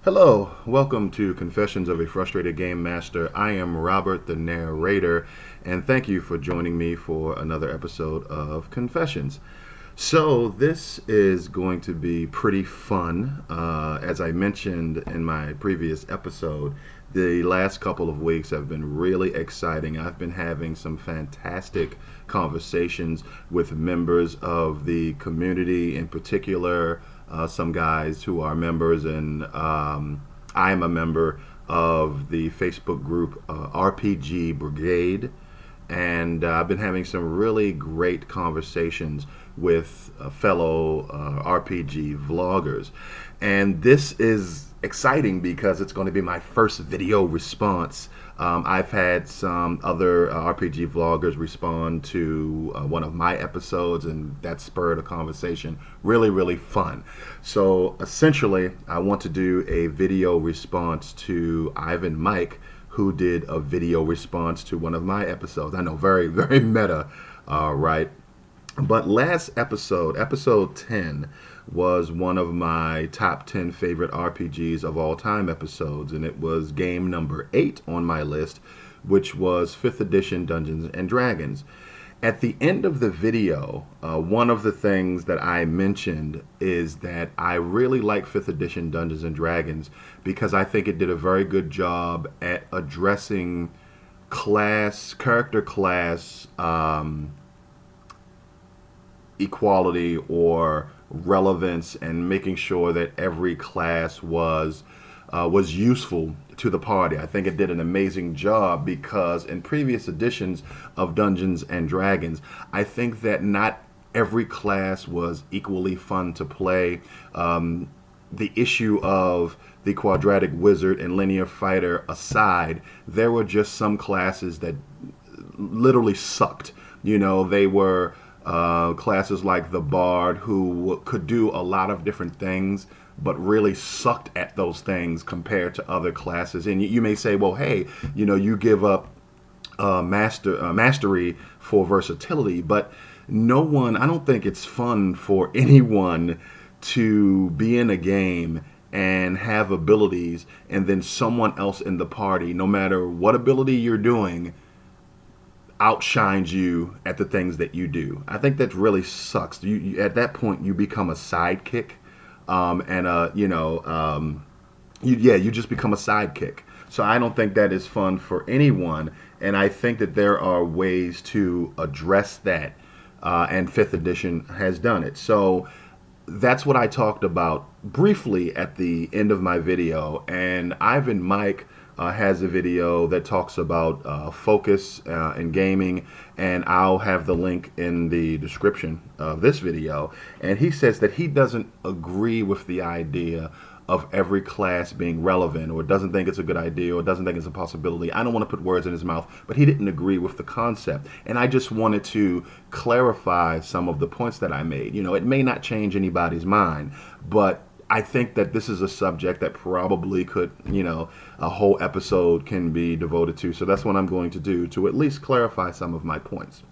Hello, welcome to Confessions of a Frustrated Game Master. I am Robert, the narrator, and thank you for joining me for another episode of Confessions. So, this is going to be pretty fun. As I mentioned in my previous episode, the last couple of weeks have been really exciting. I've been having some fantastic conversations with members of the community, in particular, some guys who are members, and I'm a member of the Facebook group RPG Brigade, and I've been having some really great conversations with fellow RPG vloggers. And this is exciting because it's going to be my first video response. I've had some other RPG vloggers respond to one of my episodes, and that spurred a conversation. Really, really fun. So essentially, I want to do a video response to Ivanmike, who did a video response to one of my episodes. I know, very, very meta, right? But last episode, episode 10, was one of my top 10 favorite RPGs of all time episodes, and it was game number 8 on my list, which was 5th edition Dungeons and Dragons. At the end of the video, one of the things that I mentioned is that I really like 5th edition Dungeons and Dragons because I think it did a very good job at addressing character class equality or relevance, and making sure that every class was useful to the party. I think it did an amazing job because in previous editions of Dungeons and Dragons, I think that not every class was equally fun to play. The issue of the quadratic wizard and linear fighter aside, there were just some classes that literally sucked. You know, they were classes like the Bard, who could do a lot of different things, but really sucked at those things compared to other classes. And you may say, well, hey, you know, you give up mastery for versatility, but I don't think it's fun for anyone to be in a game and have abilities, and then someone else in the party, no matter what ability you're doing, outshines you at the things that you do. I think that really sucks. You at that point you become a sidekick, you just become a sidekick. So I don't think that is fun for anyone, and I think that there are ways to address that, and 5th edition has done it. So that's what I talked about briefly at the end of my video, and Ivanmike has a video that talks about focus in gaming, and I'll have the link in the description of this video. And he says that he doesn't agree with the idea of every class being relevant, or doesn't think it's a good idea, or doesn't think it's a possibility. I don't want to put words in his mouth, but he didn't agree with the concept. And I just wanted to clarify some of the points that I made. You know, it may not change anybody's mind, but I think that this is a subject that probably could, a whole episode can be devoted to. So that's what I'm going to do, to at least clarify some of my points.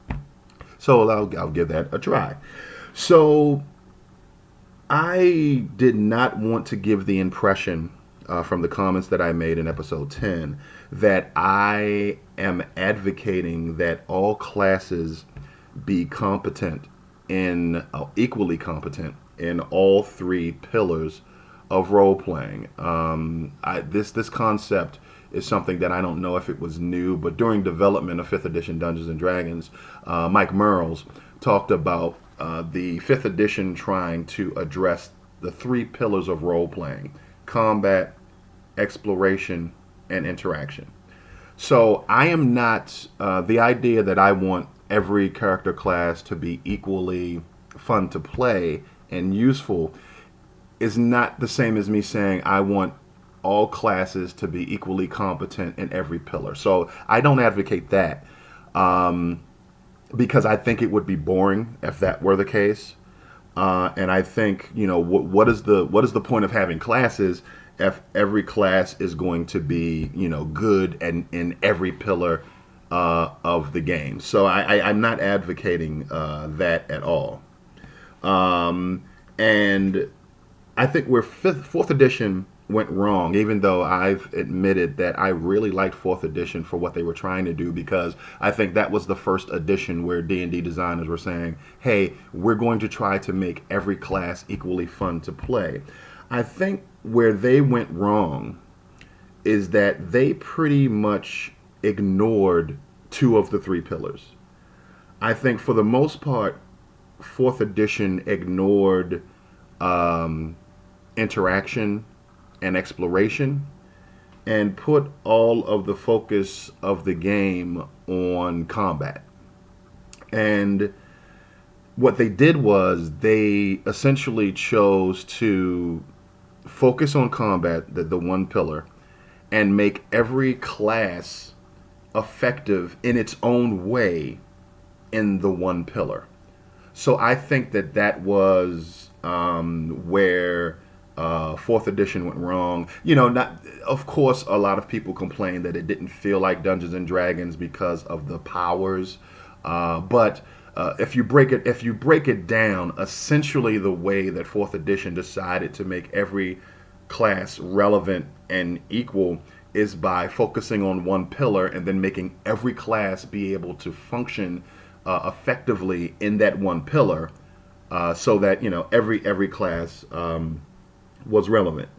So I'll give that a try. So I did not want to give the impression from the comments that I made in episode 10 that I am advocating that all classes be competent equally competent in all 3 pillars of role playing. This concept is something that I don't know if it was new, but during development of 5th edition Dungeons and Dragons, Mike Merles talked about the 5th edition trying to address the 3 pillars of role playing: combat, exploration, and interaction. So I am not the idea that I want every character class to be equally fun to play and useful is not the same as me saying I want all classes to be equally competent in every pillar. So I don't advocate that, because I think it would be boring if that were the case. And I think, what is the point of having classes if every class is going to be, good and in every pillar of the game? So I'm not advocating that at all. And I think where 4th edition went wrong, even though I've admitted that I really liked 4th edition for what they were trying to do, because I think that was the first edition where D&D designers were saying, hey, we're going to try to make every class equally fun to play. I think where they went wrong is that they pretty much ignored 2 of the 3 pillars. I think for the most part, 4th edition ignored interaction and exploration and put all of the focus of the game on combat. And what they did was they essentially chose to focus on combat, the one pillar, and make every class effective in its own way in the one pillar. So I think that that was where 4th edition went wrong. Not, of course, a lot of people complain that it didn't feel like Dungeons and Dragons because of the powers. But if you break it down, essentially the way that 4th edition decided to make every class relevant and equal is by focusing on one pillar and then making every class be able to function effectively in that one pillar, so that every class was relevant.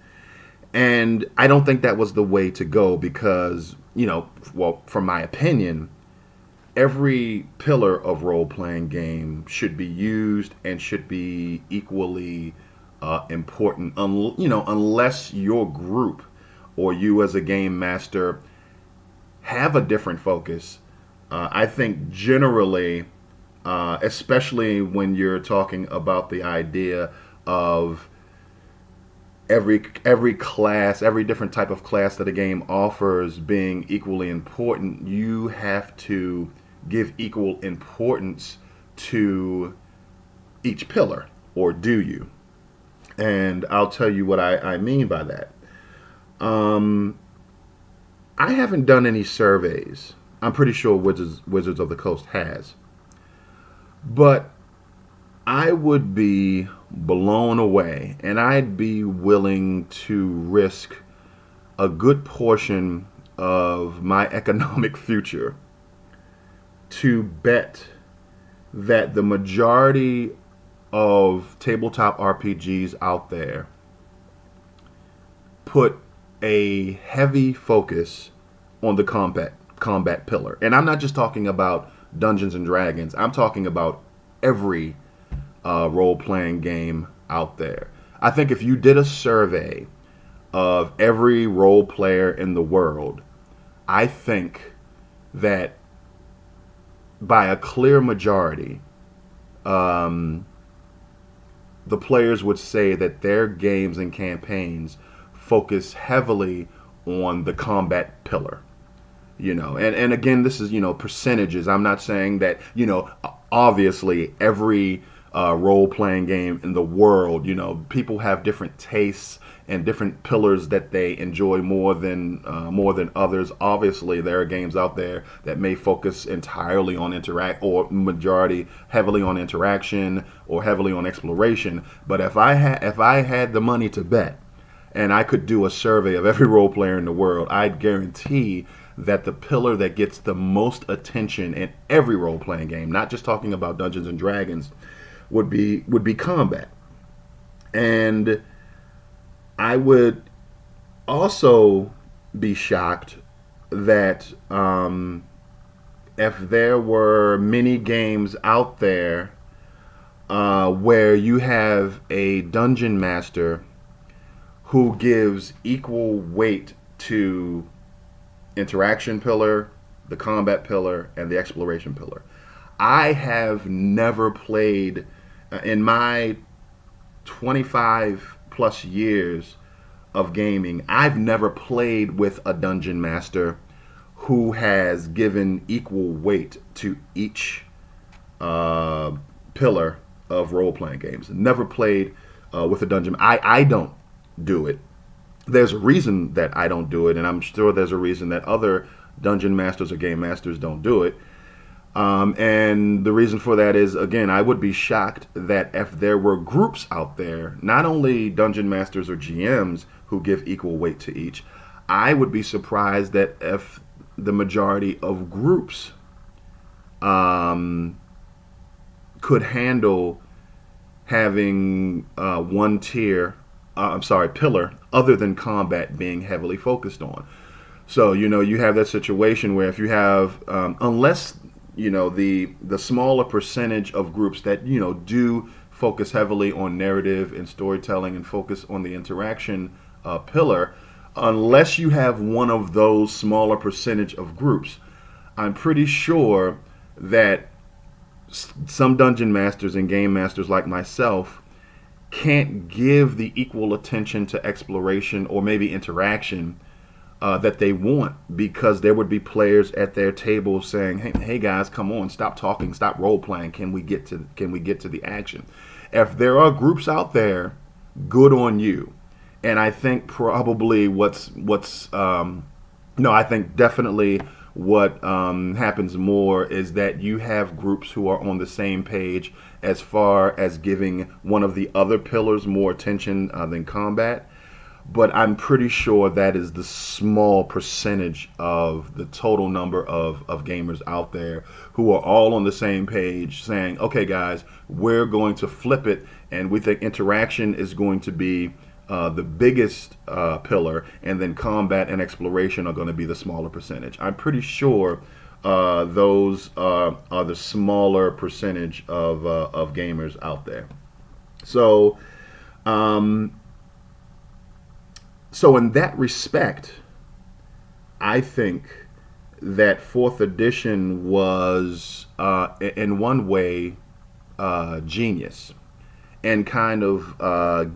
And I don't think that was the way to go, because from my opinion, every pillar of role-playing game should be used and should be equally important, unless your group or you as a game master have a different focus. I think generally, especially when you're talking about the idea of every class, every different type of class that a game offers being equally important, you have to give equal importance to each pillar, or do you? And I'll tell you what I mean by that. I haven't done any surveys. I'm pretty sure Wizards of the Coast has. But I would be blown away, and I'd be willing to risk a good portion of my economic future to bet that the majority of tabletop RPGs out there put a heavy focus on the combat pillar. And I'm not just talking about Dungeons and Dragons. I'm talking about every role-playing game out there. I think if you did a survey of every role player in the world, I think that by a clear majority, the players would say that their games and campaigns focus heavily on the combat pillar. And again, this is, percentages. I'm not saying that, obviously every role-playing game in the world, people have different tastes and different pillars that they enjoy more than others. Obviously, there are games out there that may focus entirely on or majority heavily on interaction or heavily on exploration. But if I had the money to bet, and I could do a survey of every role player in the world, I'd guarantee that the pillar that gets the most attention in every role-playing game, not just talking about Dungeons and Dragons, would be combat. And I would also be shocked that if there were many games out there where you have a dungeon master who gives equal weight to interaction pillar, the combat pillar, and the exploration pillar. I have never played, in my 25 plus years of gaming, I've never played with a dungeon master who has given equal weight to each pillar of role-playing games. Never played with a dungeon. I don't do it. There's a reason that I don't do it, and I'm sure there's a reason that other dungeon masters or game masters don't do it. And the reason for that is, again, I would be shocked that if there were groups out there, not only dungeon masters or GMs who give equal weight to each, I would be surprised that if the majority of groups could handle having one tier, pillar, other than combat being heavily focused on. So, you have that situation where if you have, unless, the smaller percentage of groups that, do focus heavily on narrative and storytelling and focus on the interaction pillar, unless you have one of those smaller percentage of groups, I'm pretty sure that some dungeon masters and game masters like myself can't give the equal attention to exploration or maybe interaction that they want, because there would be players at their table saying, hey guys, come on, stop talking, stop role playing, can we get to the action? If there are groups out there, good on you. And I think probably I think definitely what happens more is that you have groups who are on the same page as far as giving one of the other pillars more attention than combat. But I'm pretty sure that is the small percentage of the total number of gamers out there who are all on the same page saying, okay, guys, we're going to flip it, and we think interaction is going to be the biggest pillar, and then combat and exploration are going to be the smaller percentage. I'm pretty sure those are the smaller percentage of gamers out there. So, so in that respect, I think that fourth edition was, in one way, genius, and kind of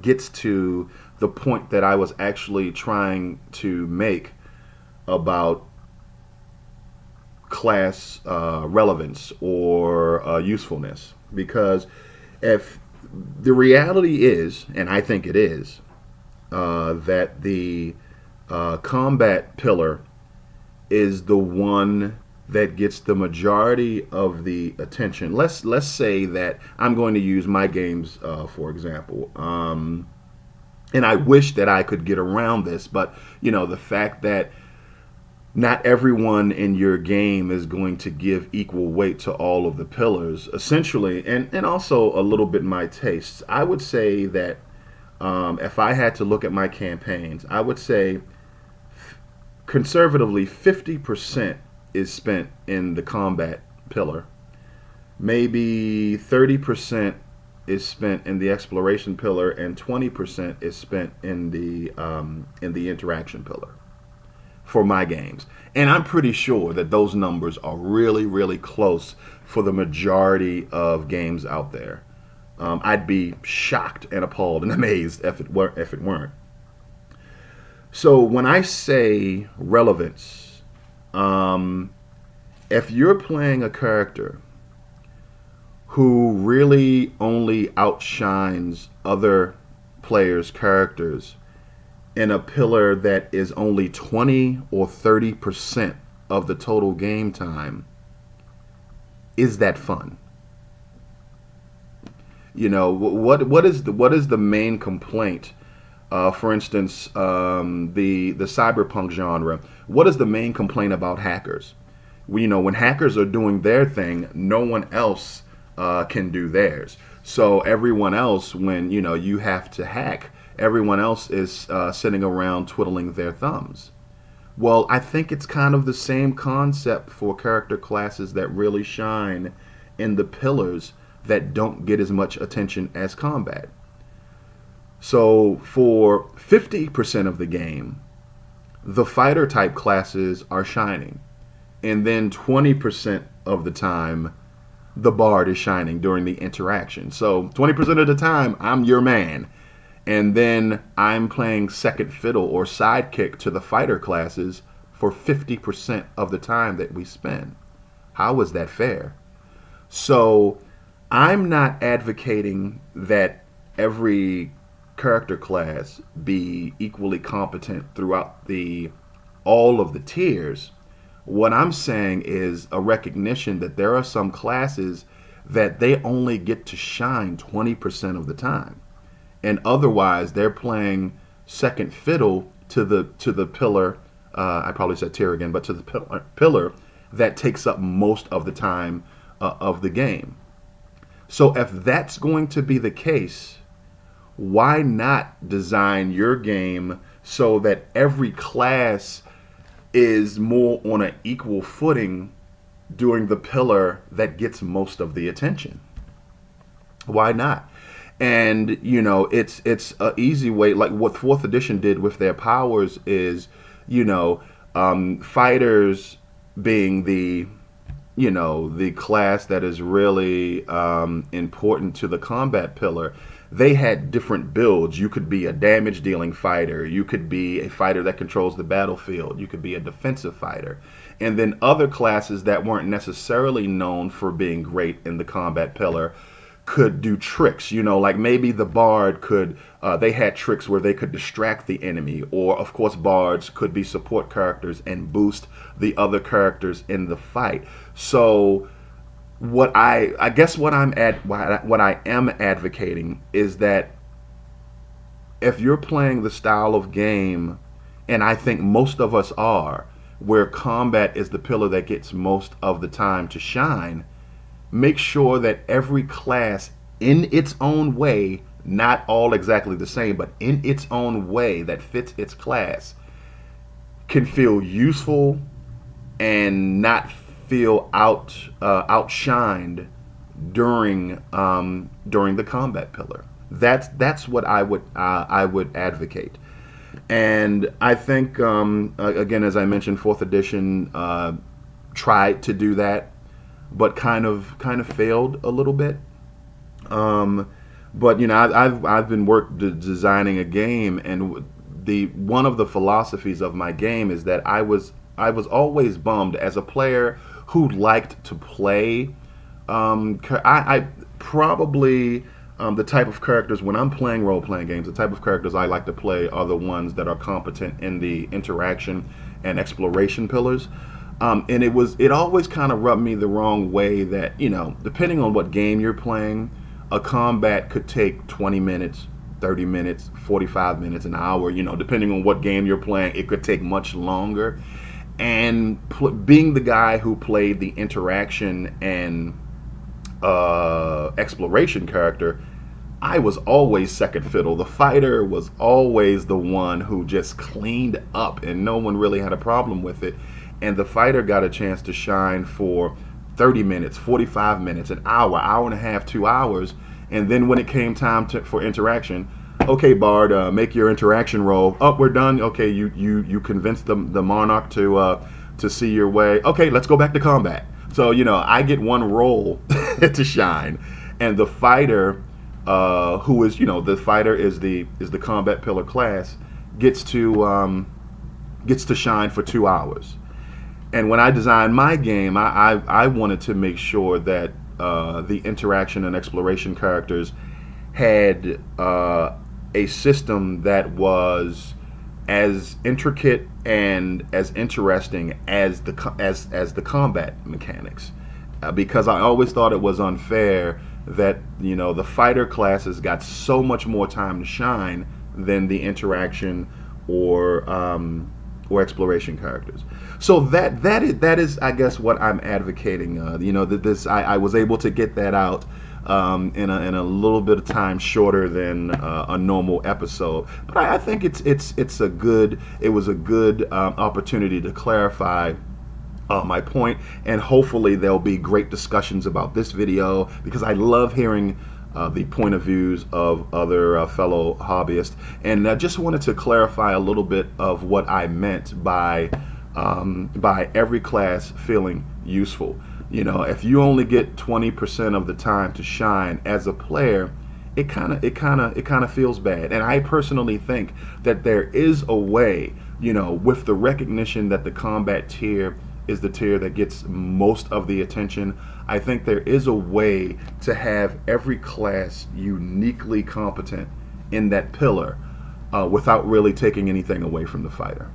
gets to the point that I was actually trying to make about class relevance or usefulness. Because if the reality is, and I think it is, that the combat pillar is the one that gets the majority of the attention. Let's say that I'm going to use my games for example, and I wish that I could get around this, but the fact that not everyone in your game is going to give equal weight to all of the pillars, essentially, and also a little bit my tastes. I would say that if I had to look at my campaigns, I would say conservatively 50% is spent in the combat pillar. Maybe 30% is spent in the exploration pillar, and 20% is spent in the interaction pillar for my games. And I'm pretty sure that those numbers are really, really close for the majority of games out there. I'd be shocked and appalled and amazed if it weren't. So when I say relevance, if you're playing a character who really only outshines other players' characters in a pillar that is only 20 or 30% of the total game time, is that fun? What is the main complaint? For instance, the cyberpunk genre. What is the main complaint about hackers? When hackers are doing their thing, no one else can do theirs. So everyone else, when you have to hack, everyone else is sitting around twiddling their thumbs. Well, I think it's kind of the same concept for character classes that really shine in the pillars that don't get as much attention as combat. So for 50% of the game, the fighter type classes are shining. And then 20% of the time, the bard is shining during the interaction. So 20% of the time, I'm your man. And then I'm playing second fiddle or sidekick to the fighter classes for 50% of the time that we spend. How is that fair? So I'm not advocating that every character class be equally competent throughout all of the tiers. What I'm saying is a recognition that there are some classes that they only get to shine 20% of the time, and otherwise they're playing second fiddle to the pillar. I probably said tier again, but to the pillar that takes up most of the time of the game. So if that's going to be the case, why not design your game so that every class is more on an equal footing doing the pillar that gets most of the attention? Why not? And it's a easy way, like what fourth edition did with their powers is, fighters being the class that is really important to the combat pillar. They had different builds. You could be a damage dealing fighter. You could be a fighter that controls the battlefield. You could be a defensive fighter. And then other classes that weren't necessarily known for being great in the combat pillar could do tricks. Like maybe the bard could, they had tricks where they could distract the enemy, or of course bards could be support characters and boost the other characters in the fight. So what I guess what I am advocating is that if you're playing the style of game, and I think most of us are, where combat is the pillar that gets most of the time to shine, make sure that every class in its own way, not all exactly the same, but in its own way that fits its class, can feel useful and not feel outshined during the combat pillar. That's what I would advocate. And I think again, as I mentioned, fourth edition tried to do that, but kind of failed a little bit. But I've been designing a game, and one of the philosophies of my game is that I was always bummed as a player who liked to play. I probably the type of characters when I'm playing role playing games, the type of characters I like to play are the ones that are competent in the interaction and exploration pillars. And it always kind of rubbed me the wrong way that, depending on what game you're playing, a combat could take 20 minutes, 30 minutes, 45 minutes, an hour, depending on what game you're playing, it could take much longer. And being the guy who played the interaction and exploration character, I was always second fiddle. The fighter was always the one who just cleaned up, and no one really had a problem with it. And the fighter got a chance to shine for 30 minutes, 45 minutes, an hour, hour and a half, 2 hours. And then when it came time for interaction, okay, Bard, make your interaction roll. Oh, we're done. Okay, you convinced the monarch to see your way. Okay, let's go back to combat. So I get one roll to shine, and the fighter, who is the fighter is the combat pillar class, gets to shine for 2 hours. And when I designed my game, I wanted to make sure that the interaction and exploration characters had a system that was as intricate and as interesting as the combat mechanics, because I always thought it was unfair that the fighter classes got so much more time to shine than the interaction or exploration characters. So that is I guess what I'm advocating. That this I was able to get that out in a little bit of time shorter than a normal episode. But I think it was a good opportunity to clarify my point, and hopefully there'll be great discussions about this video, because I love hearing the point of views of other fellow hobbyists. And I just wanted to clarify a little bit of what I meant by every class feeling useful. If you only get 20% of the time to shine as a player, it kind of feels bad. And I personally think that there is a way, with the recognition that the combat tier is the tier that gets most of the attention, I think there is a way to have every class uniquely competent in that pillar without really taking anything away from the fighter.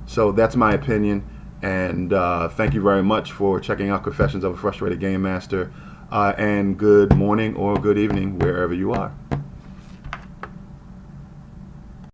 So that's my opinion. And thank you very much for checking out Confessions of a Frustrated Game Master. And good morning or good evening, wherever you are.